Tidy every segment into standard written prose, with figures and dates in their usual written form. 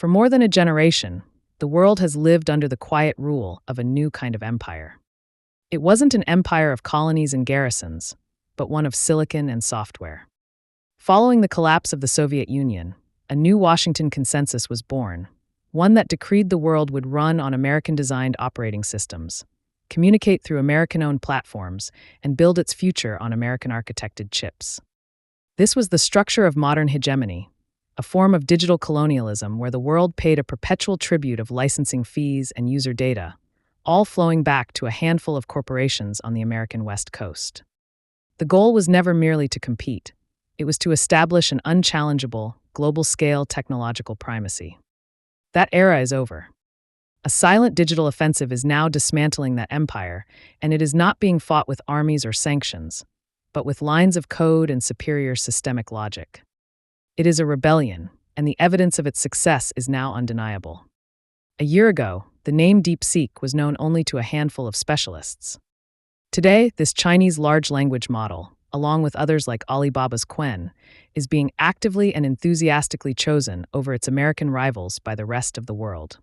For more than a generation, the world has lived under the quiet rule of a new kind of empire. It wasn't an empire of colonies and garrisons, but one of silicon and software. Following the collapse of the Soviet Union, a new Washington consensus was born, one that decreed the world would run on American-designed operating systems, communicate through American-owned platforms, and build its future on American-architected chips. This was the structure of modern hegemony, a form of digital colonialism where the world paid a perpetual tribute of licensing fees and user data, all flowing back to a handful of corporations on the American West Coast. The goal was never merely to compete. It was to establish an unchallengeable, global-scale technological primacy. That era is over. A silent digital offensive is now dismantling that empire, and it is not being fought with armies or sanctions, but with lines of code and superior systemic logic. It is a rebellion, and the evidence of its success is now undeniable. A year ago, the name DeepSeek was known only to a handful of specialists. Today, this Chinese large language model, along with others like Alibaba's Qwen, is being actively and enthusiastically chosen over its American rivals by the rest of the world.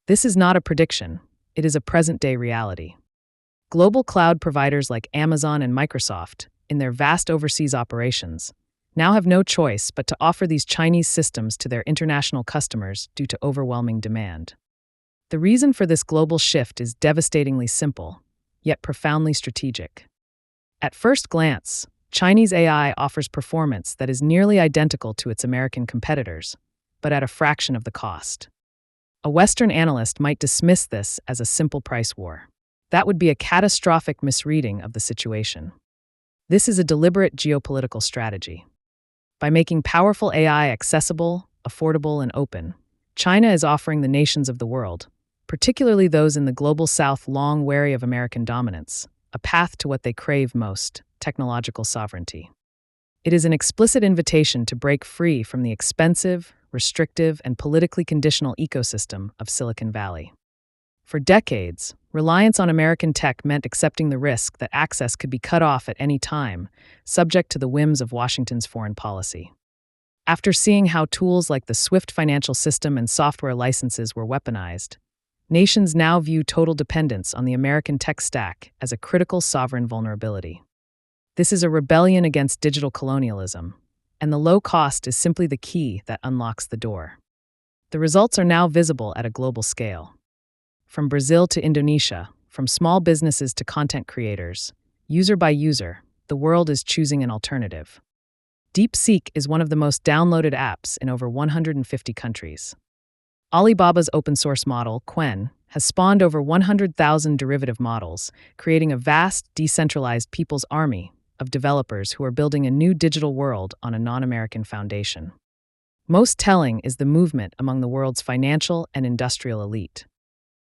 This is not a prediction, it is a present-day reality. Global cloud providers like Amazon and Microsoft, in their vast overseas operations, now have no choice but to offer these Chinese systems to their international customers due to overwhelming demand. The reason for this global shift is devastatingly simple, yet profoundly strategic. At first glance, Chinese AI offers performance that is nearly identical to its American competitors, but at a fraction of the cost. A Western analyst might dismiss this as a simple price war. That would be a catastrophic misreading of the situation. This is a deliberate geopolitical strategy. By making powerful AI accessible, affordable, and open, China is offering the nations of the world, particularly those in the global south long wary of American dominance, a path to what they crave most, technological sovereignty. It is an explicit invitation to break free from the expensive, restrictive, and politically conditional ecosystem of Silicon Valley. For decades, reliance on American tech meant accepting the risk that access could be cut off at any time, subject to the whims of Washington's foreign policy. After seeing how tools like the SWIFT financial system and software licenses were weaponized, nations now view total dependence on the American tech stack as a critical sovereign vulnerability. This is a rebellion against digital colonialism, and the low cost is simply the key that unlocks the door. The results are now visible at a global scale. From Brazil to Indonesia, from small businesses to content creators, user by user, the world is choosing an alternative. DeepSeek is one of the most downloaded apps in over 150 countries. Alibaba's open-source model, Qwen, has spawned over 100,000 derivative models, creating a vast, decentralized people's army of developers who are building a new digital world on a non-American foundation. Most telling is the movement among the world's financial and industrial elite.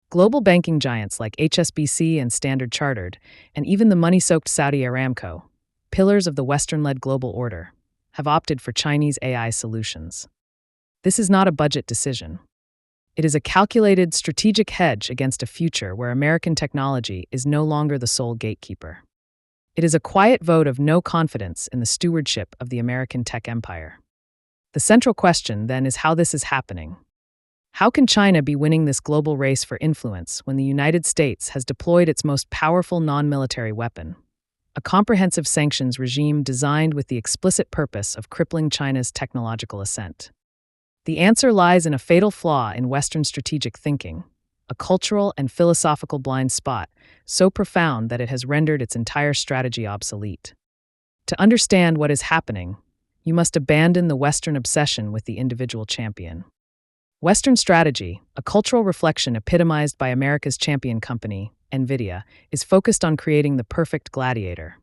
Global banking giants like HSBC and Standard Chartered, and even the money-soaked Saudi Aramco, pillars of the Western-led global order, have opted for Chinese AI solutions. This is not a budget decision. It is a calculated, strategic hedge against a future where American technology is no longer the sole gatekeeper. It is a quiet vote of no confidence in the stewardship of the American tech empire. The central question, then, is how this is happening. How can China be winning this global race for influence when the United States has deployed its most powerful non-military weapon, a comprehensive sanctions regime designed with the explicit purpose of crippling China's technological ascent? The answer lies in a fatal flaw in Western strategic thinking, a cultural and philosophical blind spot so profound that it has rendered its entire strategy obsolete. To understand what is happening, you must abandon the Western obsession with the individual champion. Western strategy, a cultural reflection epitomized by America's champion company, Nvidia, is focused on creating the perfect gladiator,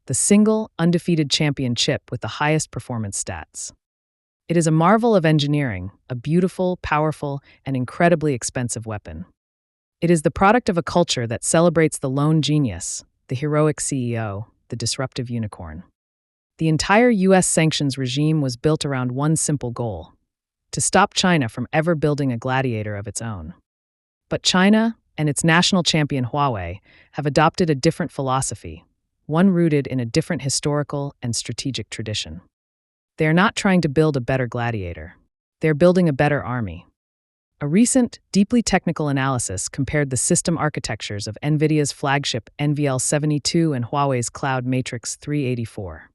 the single, undefeated champion chip with the highest performance stats. It is a marvel of engineering, a beautiful, powerful, and incredibly expensive weapon. It is the product of a culture that celebrates the lone genius, the heroic CEO, the disruptive unicorn. The entire U.S. sanctions regime was built around one simple goal: to stop China from ever building a gladiator of its own. But China and its national champion Huawei have adopted a different philosophy, one rooted in a different historical and strategic tradition. They are not trying to build a better gladiator. They are building a better army. A recent, deeply technical analysis compared the system architectures of Nvidia's flagship NVL72 and Huawei's Cloud Matrix 384.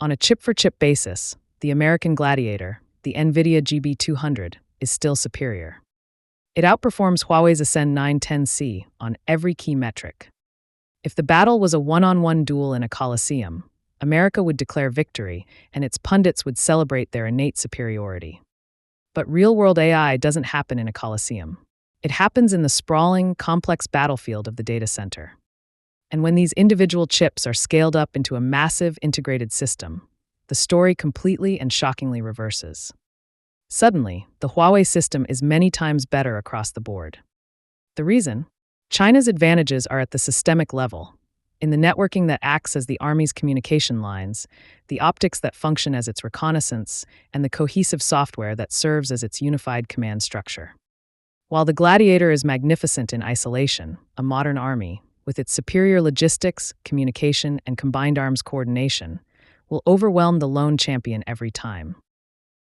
On a chip-for-chip basis, the American Gladiator, the Nvidia GB200, is still superior. It outperforms Huawei's Ascend 910C on every key metric. If the battle was a one-on-one duel in a coliseum, America would declare victory, and its pundits would celebrate their innate superiority. But real-world AI doesn't happen in a coliseum. It happens in the sprawling, complex battlefield of the data center. And when these individual chips are scaled up into a massive integrated system, the story completely and shockingly reverses. Suddenly, the Huawei system is many times better across the board. The reason? China's advantages are at the systemic level, in the networking that acts as the army's communication lines, the optics that function as its reconnaissance, and the cohesive software that serves as its unified command structure. While the Gladiator is magnificent in isolation, a modern army, with its superior logistics, communication, and combined arms coordination, will overwhelm the lone champion every time.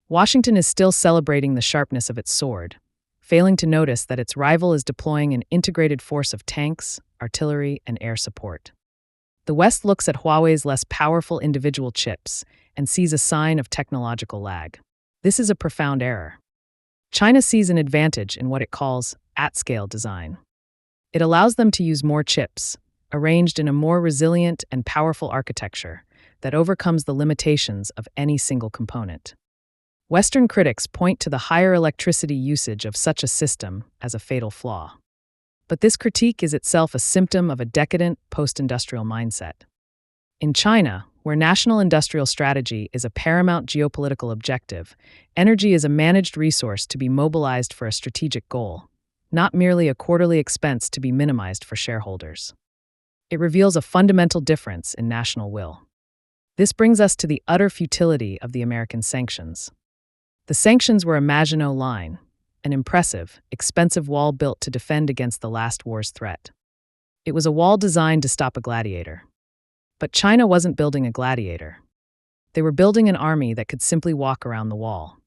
Washington is still celebrating the sharpness of its sword, failing to notice that its rival is deploying an integrated force of tanks, artillery, and air support. The West looks at Huawei's less powerful individual chips and sees a sign of technological lag. This is a profound error. China sees an advantage in what it calls at-scale design. It allows them to use more chips, arranged in a more resilient and powerful architecture that overcomes the limitations of any single component. Western critics point to the higher electricity usage of such a system as a fatal flaw. But this critique is itself a symptom of a decadent, post-industrial mindset. In China, where national industrial strategy is a paramount geopolitical objective, energy is a managed resource to be mobilized for a strategic goal, not merely a quarterly expense to be minimized for shareholders. It reveals a fundamental difference in national will. This brings us to the utter futility of the American sanctions. The sanctions were a Maginot Line, an impressive, expensive wall built to defend against the last war's threat. It was a wall designed to stop a gladiator. But China wasn't building a gladiator. They were building an army that could simply walk around the wall.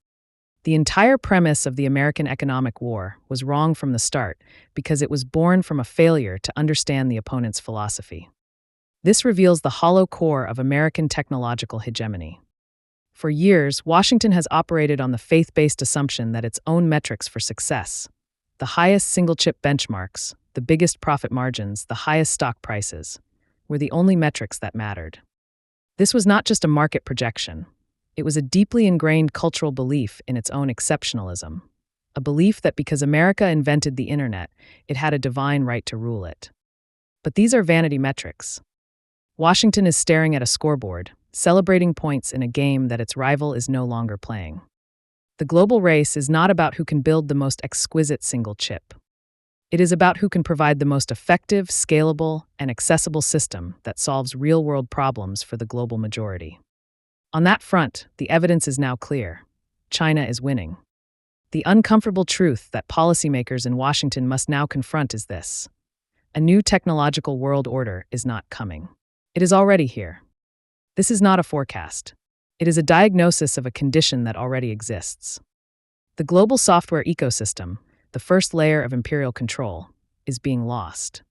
The entire premise of the American economic war was wrong from the start because it was born from a failure to understand the opponent's philosophy. This reveals the hollow core of American technological hegemony. For years, Washington has operated on the faith-based assumption that its own metrics for success, the highest single-chip benchmarks, the biggest profit margins, the highest stock prices, were the only metrics that mattered. This was not just a market projection. It was a deeply ingrained cultural belief in its own exceptionalism, a belief that because America invented the internet, it had a divine right to rule it. But these are vanity metrics. Washington is staring at a scoreboard, celebrating points in a game that its rival is no longer playing. The global race is not about who can build the most exquisite single chip. It is about who can provide the most effective, scalable, and accessible system that solves real-world problems for the global majority. On that front, the evidence is now clear. China is winning. The uncomfortable truth that policymakers in Washington must now confront is this: a new technological world order is not coming. It is already here. This is not a forecast. It is a diagnosis of a condition that already exists. The global software ecosystem, the first layer of imperial control, is being lost.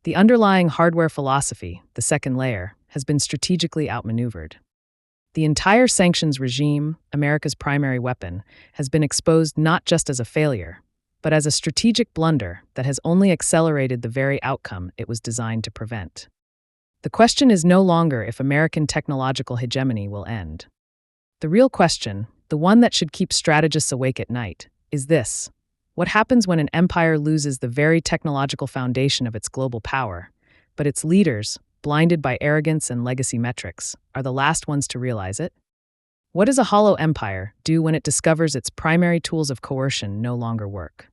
The underlying hardware philosophy, the second layer, has been strategically outmaneuvered. The entire sanctions regime, America's primary weapon, has been exposed not just as a failure, but as a strategic blunder that has only accelerated the very outcome it was designed to prevent. The question is no longer if American technological hegemony will end. The real question, the one that should keep strategists awake at night, is this: what happens when an empire loses the very technological foundation of its global power, but its leaders, blinded by arrogance and legacy metrics, are the last ones to realize it? What does a hollow empire do when it discovers its primary tools of coercion no longer work?